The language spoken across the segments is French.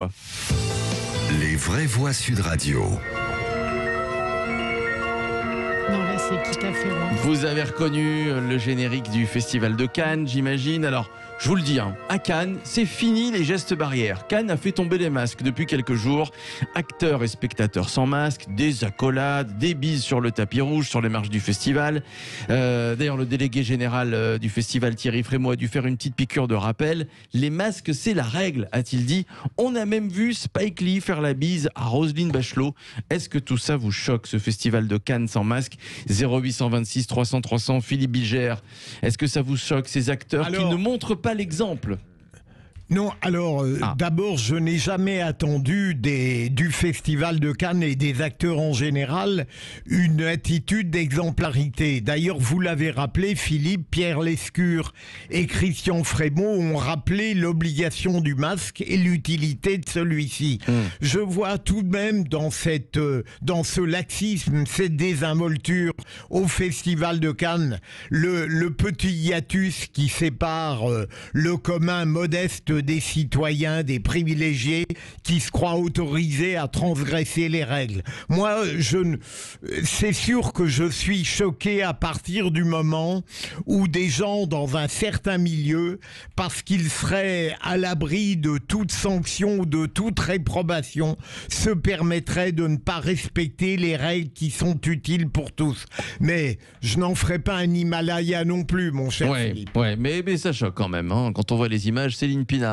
Les vraies voix Sud Radio. Non, là, c'est tout à fait loin. Vous avez reconnu le générique du Festival de Cannes, j'imagine. Alors, je vous le dis, à Cannes, c'est fini les gestes barrières. Cannes a fait tomber les masques depuis quelques jours. Acteurs et spectateurs sans masque, des accolades, des bises sur le tapis rouge, sur les marches du festival. D'ailleurs, le délégué général du festival, Thierry Frémaux, a dû faire une petite piqûre de rappel. Les masques, c'est la règle, a-t-il dit. On a même vu Spike Lee faire la bise à Roselyne Bachelot. Est-ce que tout ça vous choque, ce festival de Cannes sans masque? 0826 300 300, Philippe Bilger. Est-ce que ça vous choque, ces acteurs qui ne montrent pas l'exemple? Non, alors d'abord, je n'ai jamais attendu du Festival de Cannes et des acteurs en général une attitude d'exemplarité. D'ailleurs, vous l'avez rappelé, Philippe, Pierre Lescure et Christian Frémaux ont rappelé l'obligation du masque et l'utilité de celui-ci. Je vois tout de même dans ce laxisme, cette désinvolture au Festival de Cannes, le petit hiatus qui sépare le commun modeste des citoyens, des privilégiés qui se croient autorisés à transgresser les règles. Moi, c'est sûr que je suis choqué à partir du moment où des gens dans un certain milieu, parce qu'ils seraient à l'abri de toute sanction ou de toute réprobation, se permettraient de ne pas respecter les règles qui sont utiles pour tous. Mais je n'en ferai pas un Himalaya non plus, mon cher Philippe. Ouais, mais ça choque quand même, quand on voit les images. Céline Pina.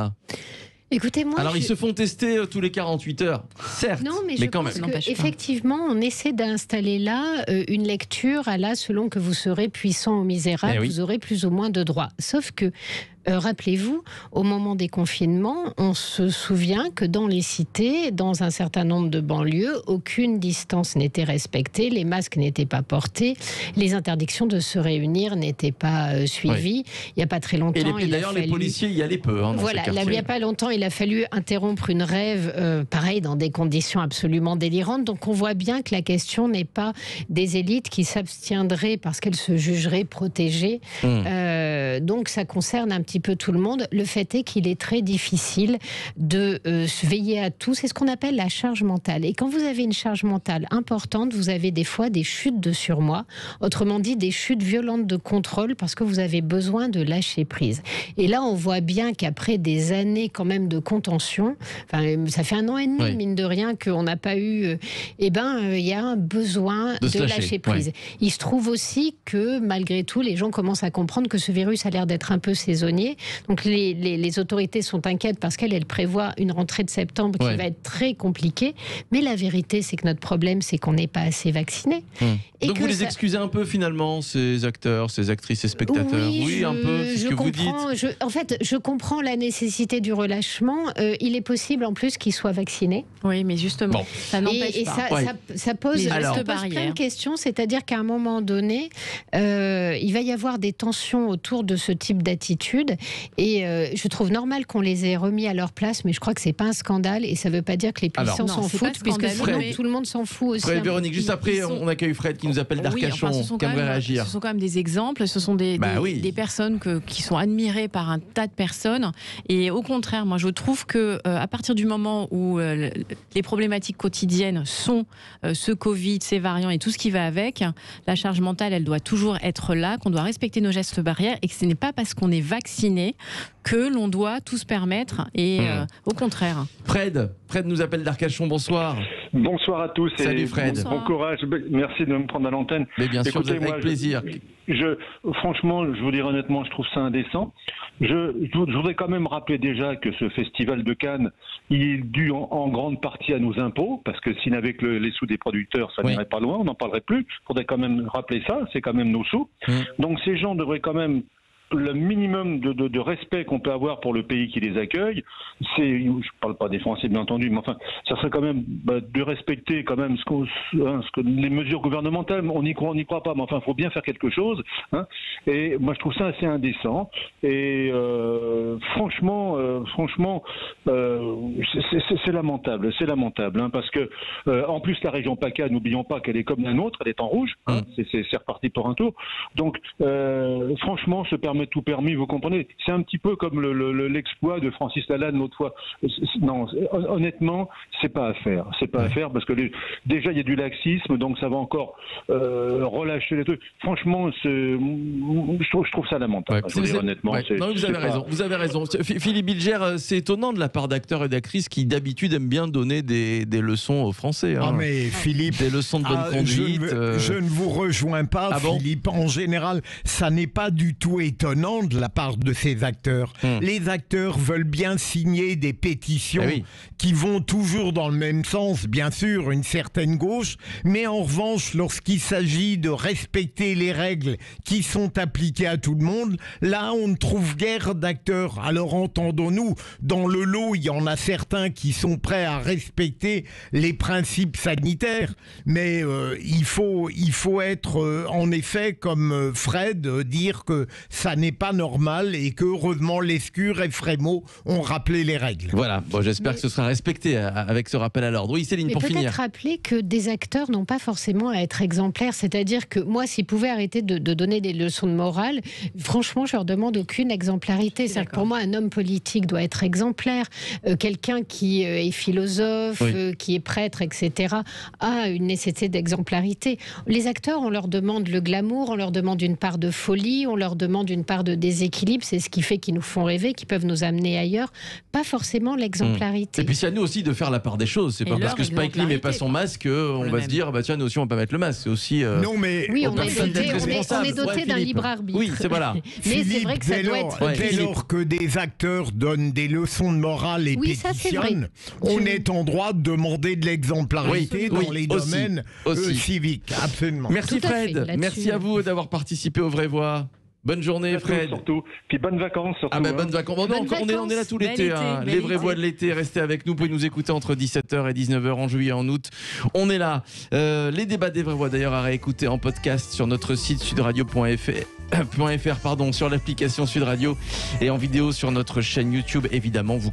Écoutez-moi. Alors, ils se font tester tous les 48 heures, certes, non, mais quand même. Effectivement, on essaie d'installer là une lecture à la selon que vous serez puissant ou misérable, vous aurez plus ou moins de droits. Sauf que rappelez-vous, au moment des confinements, on se souvient que dans les cités, dans un certain nombre de banlieues, aucune distance n'était respectée, les masques n'étaient pas portés, les interdictions de se réunir n'étaient pas suivies. Il n'y a pas très longtemps... Et d'ailleurs, les policiers y allaient peu. Voilà, il n'y a pas longtemps, il a fallu interrompre une rave, pareil, dans des conditions absolument délirantes. Donc on voit bien que la question n'est pas des élites qui s'abstiendraient parce qu'elles se jugeraient protégées. Donc ça concerne un petit peu tout le monde. Le fait est qu'il est très difficile de veiller à tout. C'est ce qu'on appelle la charge mentale. Et quand vous avez une charge mentale importante, vous avez des fois des chutes de surmoi. Autrement dit, des chutes violentes de contrôle parce que vous avez besoin de lâcher prise. Et là, on voit bien qu'après des années quand même de contention, ça fait 1 an et demi, mine de rien, qu'on n'a pas eu... il y a un besoin de lâcher prise. Il se trouve aussi que, malgré tout, les gens commencent à comprendre que ce virus a l'air d'être un peu saisonnier. Donc les autorités sont inquiètes parce qu'elles prévoient une rentrée de septembre qui va être très compliquée. Mais la vérité, c'est que notre problème, c'est qu'on n'est pas assez vaccinés. Et donc vous les excusez un peu finalement, ces acteurs, ces actrices et spectateurs? Oui, un peu, c'est ce que vous dites. En fait, je comprends la nécessité du relâchement. Il est possible en plus qu'ils soient vaccinés. Oui, mais justement, ça n'empêche pas. Ça pose plein de questions. C'est-à-dire qu'à un moment donné, il va y avoir des tensions autour de ce type d'attitude. Et je trouve normal qu'on les ait remis à leur place, mais je crois que c'est pas un scandale et ça veut pas dire que les puissants s'en foutent, puisque tout le monde s'en fout aussi. Véronique, juste après, on accueille Fred qui nous appelle d'Arcachon, qui aimerait réagir. Ce sont quand même des exemples, ce sont des personnes qui sont admirées par un tas de personnes. Et au contraire, moi je trouve que à partir du moment où les problématiques quotidiennes sont ce Covid, ces variants et tout ce qui va avec, la charge mentale, elle doit toujours être là, qu'on doit respecter nos gestes barrières et que ce n'est pas parce qu'on est vacciné que l'on doit tout se permettre et au contraire. Fred nous appelle d'Arcachon, bonsoir. Bonsoir à tous. Salut Fred. Bon courage, merci de me prendre à l'antenne. Mais bien sûr, avec plaisir. Franchement, je vous dire honnêtement, je trouve ça indécent. Je voudrais quand même rappeler déjà que ce festival de Cannes, il est dû en grande partie à nos impôts, parce que s'il n'avait que les sous des producteurs, ça n'irait pas loin, on n'en parlerait plus. Il faudrait quand même rappeler ça, c'est quand même nos sous. Donc ces gens devraient quand même le minimum de respect qu'on peut avoir pour le pays qui les accueille, je ne parle pas des Français bien entendu, mais enfin, ça serait quand même de respecter quand même les mesures gouvernementales. On n'y croit pas, mais enfin, il faut bien faire quelque chose. Et moi, je trouve ça assez indécent. Et franchement, c'est lamentable, parce que en plus la région PACA, n'oublions pas qu'elle est comme la nôtre, elle est en rouge. C'est reparti pour un tour. Donc, franchement, se permettre jamais tout permis, vous comprenez. C'est un petit peu comme l'exploit de Francis Lalanne l'autre fois. Non, honnêtement, c'est pas à faire. C'est pas à faire parce que déjà il y a du laxisme, donc ça va encore relâcher les trucs. Franchement, je trouve ça lamentable. Honnêtement, non, vous avez raison. Vous avez raison. Philippe Bilger, c'est étonnant de la part d'acteurs et d'actrices qui d'habitude aiment bien donner des leçons aux Français. Ah mais Philippe, des leçons de bonne conduite. Je ne vous rejoins pas, Philippe. En général, ça n'est pas du tout étonnant de la part de ces acteurs. Les acteurs veulent bien signer des pétitions qui vont toujours dans le même sens, bien sûr, une certaine gauche, mais en revanche, lorsqu'il s'agit de respecter les règles qui sont appliquées à tout le monde, là, on ne trouve guère d'acteurs. Alors entendons-nous, dans le lot, il y en a certains qui sont prêts à respecter les principes sanitaires, mais il faut être, en effet, comme Fred, dire que ça n'est pas normal et que, heureusement, Lescure et Frémaux ont rappelé les règles. Voilà, bon, j'espère que ce sera respecté avec ce rappel à l'ordre. Oui, Céline, pour finir. Peut-être rappeler que des acteurs n'ont pas forcément à être exemplaires, c'est-à-dire que moi, s'ils pouvaient arrêter de donner des leçons de morale, franchement, je leur demande aucune exemplarité. C'est-à-dire que pour moi, un homme politique doit être exemplaire. Quelqu'un qui est philosophe, qui est prêtre, etc., a une nécessité d'exemplarité. Les acteurs, on leur demande le glamour, on leur demande une part de folie, on leur demande une part de déséquilibre. C'est ce qui fait qu'ils nous font rêver, qui peuvent nous amener ailleurs. Pas forcément l'exemplarité. Et puis c'est à nous aussi de faire la part des choses. C'est pas parce que Spike Lee met pas son masque on va se dire bah tiens, nous aussi on va pas mettre le masque. C'est aussi non mais oui, on est doté d'un libre arbitre. Oui, c'est voilà. Mais c'est vrai que ça doit être dès lors que des acteurs donnent des leçons de morale et pétitionnent, on est en droit de demander de l'exemplarité dans les domaines civiques. Absolument. Merci Fred. Merci à vous d'avoir participé aux Vraies Voix. Bonne journée Fred. Surtout. Puis bonnes vacances surtout. Ah ben bonnes vacances. Bon, non, on est là tout l'été. Les vraies voix de l'été, restez avec nous. Vous pouvez nous écouter entre 17h et 19h en juillet, en août. On est là. Les débats des vraies voix d'ailleurs à réécouter en podcast sur notre site sudradio.fr, sur l'application Sud Radio et en vidéo sur notre chaîne YouTube évidemment. Vous